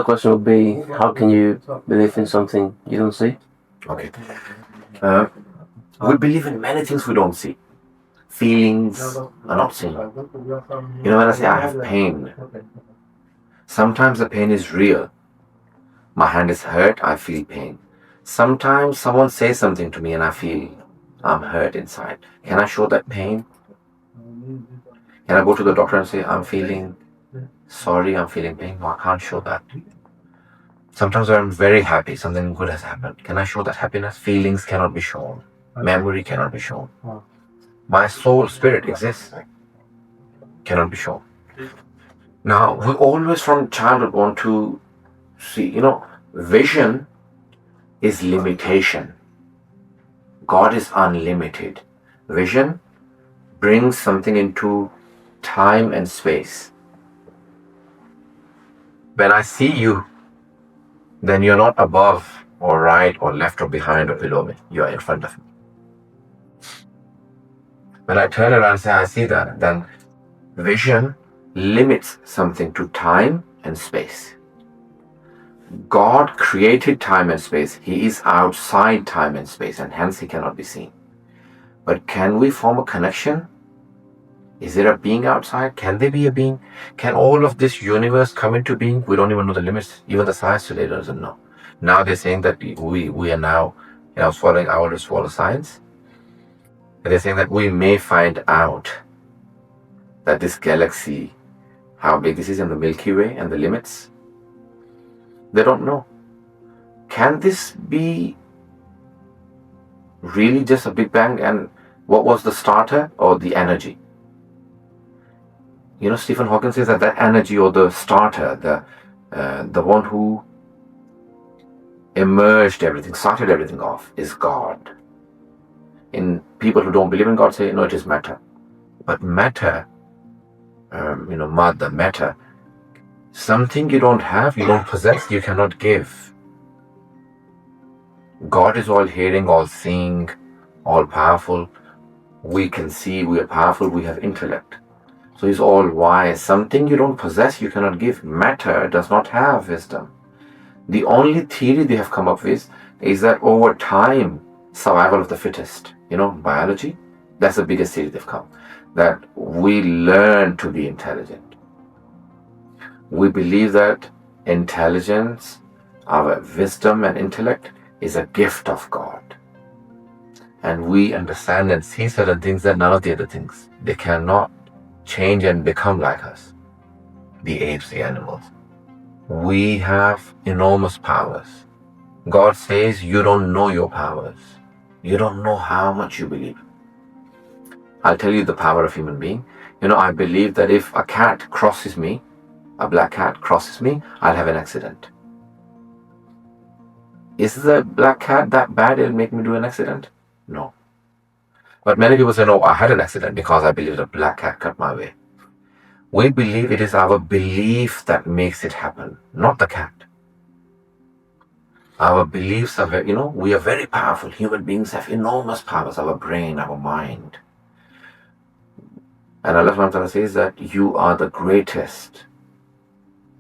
The question would be, how can you believe in something you don't see? Okay. We believe in many things we don't see. Feelings are not seen. When I say I have pain, sometimes the pain is real. My hand is hurt, I feel pain. Sometimes someone says something to me and I feel I'm hurt inside. Can I show that pain? Can I go to the doctor and say, I'm feeling sorry, I'm feeling pain? No, I can't show that. Sometimes when I'm very happy, something good has happened. Can I show that happiness? Feelings cannot be shown. Memory cannot be shown. My soul, spirit exists. Cannot be shown. Now, we always from childhood want to see, vision is limitation. God is unlimited. Vision brings something into time and space. When I see you, then you're not above or right or left or behind or below me. You're in front of me. When I turn around and say, I see that, then vision limits something to time and space. God created time and space. He is outside time and space, and hence he cannot be seen. But can we form a connection? Is there a being outside? Can there be a being? Can all of this universe come into being? We don't even know the limits. Even the science today doesn't know. Now they're saying that we are now following our swallow science. And they're saying that we may find out that this galaxy, how big this is in the Milky Way and the limits, they don't know. Can this be really just a Big Bang? And what was the starter or the energy? Stephen Hawking says that energy or the starter, the one who emerged everything, started everything off, is God. And people who don't believe in God say, no, it is matter. But matter, matter, something you don't have, you don't possess, you cannot give. God is all hearing, all seeing, all powerful. We can see, we are powerful, we have intellect. So he's all wise. Something you don't possess, you cannot give. Matter does not have wisdom. The only theory they have come up with is that over time, survival of the fittest, biology, that's the biggest theory they've come. That we learn to be intelligent. We believe that intelligence, our wisdom and intellect is a gift of God. And we understand and see certain things that none of the other things. They cannot change and become like us. The apes, the animals. We have enormous powers. God says you don't know your powers. You don't know how much you believe. I'll tell you the power of human being. I believe that if a cat crosses me, a black cat crosses me, I'll have an accident. Is the black cat that bad it'll make me do an accident? No. But many people say, no, I had an accident because I believe a black cat cut my way. We believe it is our belief that makes it happen, not the cat. Our beliefs are very, we are very powerful. Human beings have enormous powers, our brain, our mind. And Allah subhanahu wa ta'ala says that you are the greatest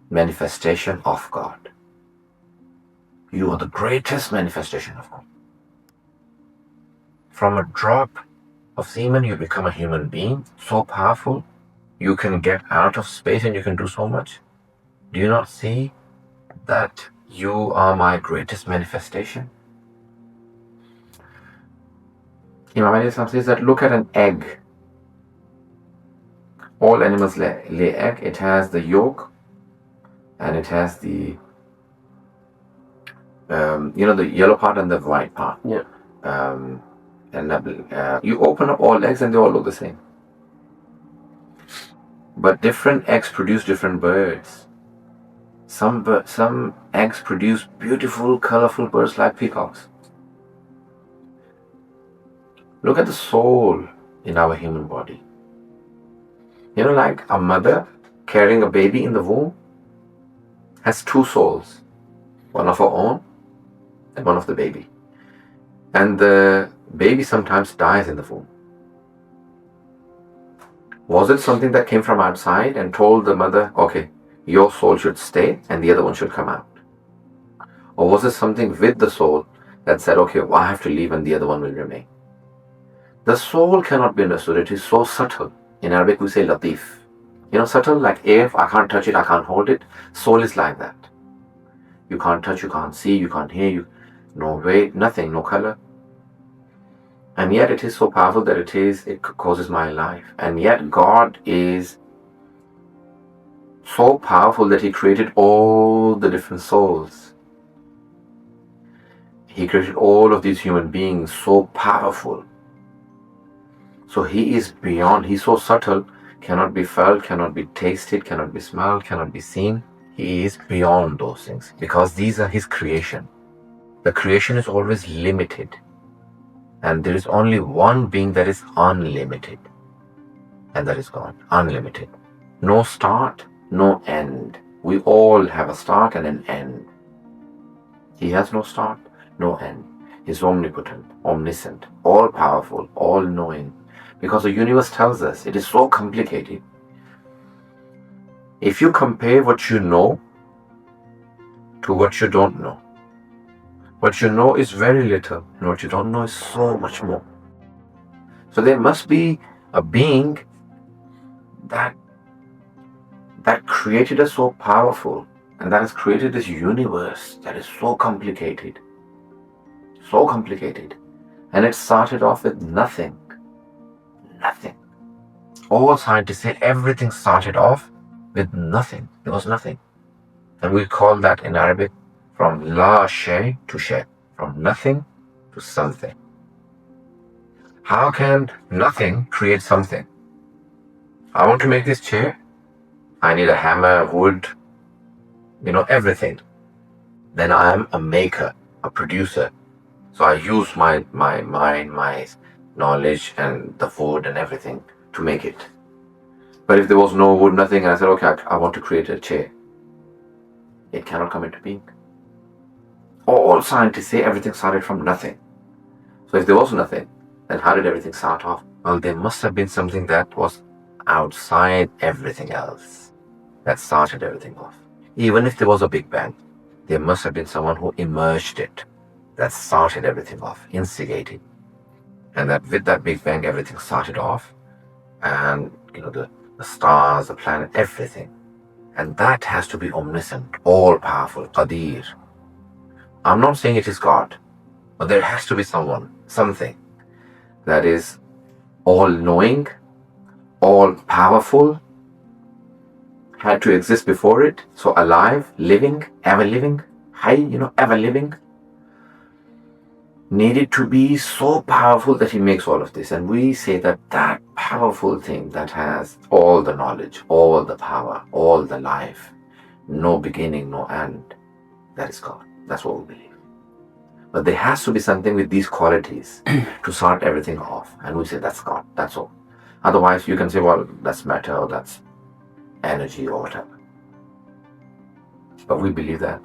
manifestation of God. You are the greatest manifestation of God. From a drop of semen, you become a human being, so powerful. You can get out of space and you can do so much. Do you not see that you are my greatest manifestation? Imam Ali says that look at an egg. All animals lay egg. It has the yolk and it has the the yellow part and the white part. Yeah. You open up all eggs and they all look the same. But different eggs produce different birds. Some eggs produce beautiful, colorful birds like peacocks. Look at the soul in our human body. Like a mother carrying a baby in the womb has two souls, one of her own and one of the baby. And the baby sometimes dies in the womb. Was it something that came from outside and told the mother, okay, your soul should stay and the other one should come out? Or was it something with the soul that said, okay, well, I have to leave and the other one will remain? The soul cannot be understood. It is so subtle. In Arabic, we say latif. Subtle like air. I can't touch it, I can't hold it. Soul is like that. You can't touch, you can't see, you can't hear, no weight, nothing, no color. And yet it is so powerful that it causes my life. And yet God is so powerful that He created all the different souls. He created all of these human beings so powerful. So He is beyond, He's so subtle, cannot be felt, cannot be tasted, cannot be smelled, cannot be seen. He is beyond those things because these are His creation. The creation is always limited. And there is only one being that is unlimited. And that is God, unlimited. No start, no end. We all have a start and an end. He has no start, no end. He's omnipotent, omniscient, all-powerful, all-knowing. Because the universe tells us it is so complicated. If you compare what you know to what you don't know, what you know is very little, and what you don't know is so much more. So there must be a being that created us so powerful, and that has created this universe that is so complicated. So complicated. And it started off with nothing. Nothing. All scientists say everything started off with nothing. There was nothing. And we call that in Arabic from la shay to shay, from nothing to something. How can nothing create something? I want to make this chair. I need a hammer, wood, everything. Then I am a maker, a producer. So I use my mind, my knowledge and the wood and everything to make it. But if there was no wood, nothing, and I said, okay, I want to create a chair, it cannot come into being. All scientists say everything started from nothing. So if there was nothing, then how did everything start off? Well, there must have been something that was outside everything else that started everything off. Even if there was a Big Bang, there must have been someone who emerged it, that started everything off, instigated. And that with that Big Bang, everything started off. And, the stars, the planet, everything. And that has to be omniscient, all-powerful, Qadir. I'm not saying it is God, but there has to be something that is all-knowing, all-powerful, had to exist before it, so alive, living, ever-living, ever-living, needed to be so powerful that He makes all of this. And we say that powerful thing that has all the knowledge, all the power, all the life, no beginning, no end, that is God. That's what we believe. But there has to be something with these qualities to start everything off. And we say that's God, that's all. Otherwise, you can say, well, that's matter or that's energy or whatever. But we believe that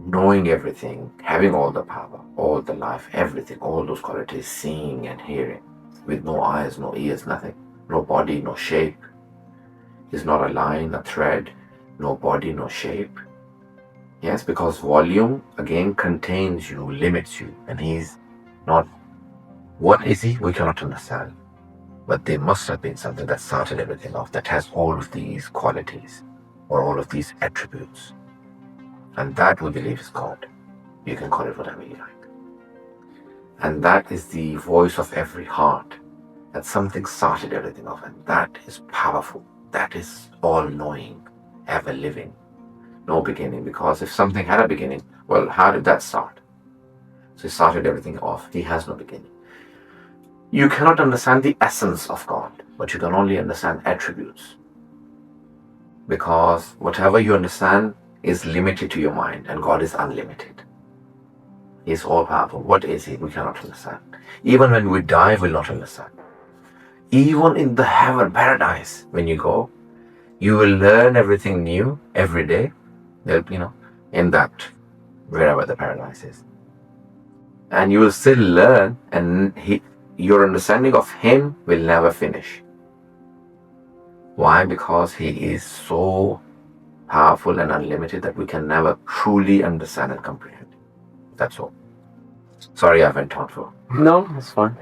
knowing everything, having all the power, all the life, everything, all those qualities, seeing and hearing, with no eyes, no ears, nothing, no body, no shape, is not a line, a thread, no body, no shape. Yes, because volume, again, contains you, limits you, and He's not. What is He? We cannot understand. But there must have been something that started everything off, that has all of these qualities, or all of these attributes. And that we believe is God. You can call it whatever you like. And that is the voice of every heart, that something started everything off, and that is powerful. That is all-knowing, ever-living, no beginning. Because if something had a beginning, well, how did that start? So He started everything off. He has no beginning. You cannot understand the essence of God, but you can only understand attributes. Because whatever you understand is limited to your mind, and God is unlimited. He is all-powerful. What is He? We cannot understand. Even when we die, we'll not understand. Even in the heaven, paradise, when you go, you will learn everything new every day, in that, wherever the paradise is. And you will still learn, and your understanding of Him will never finish. Why? Because He is so powerful and unlimited that we can never truly understand and comprehend. That's all. Sorry I went on for. No, that's fine.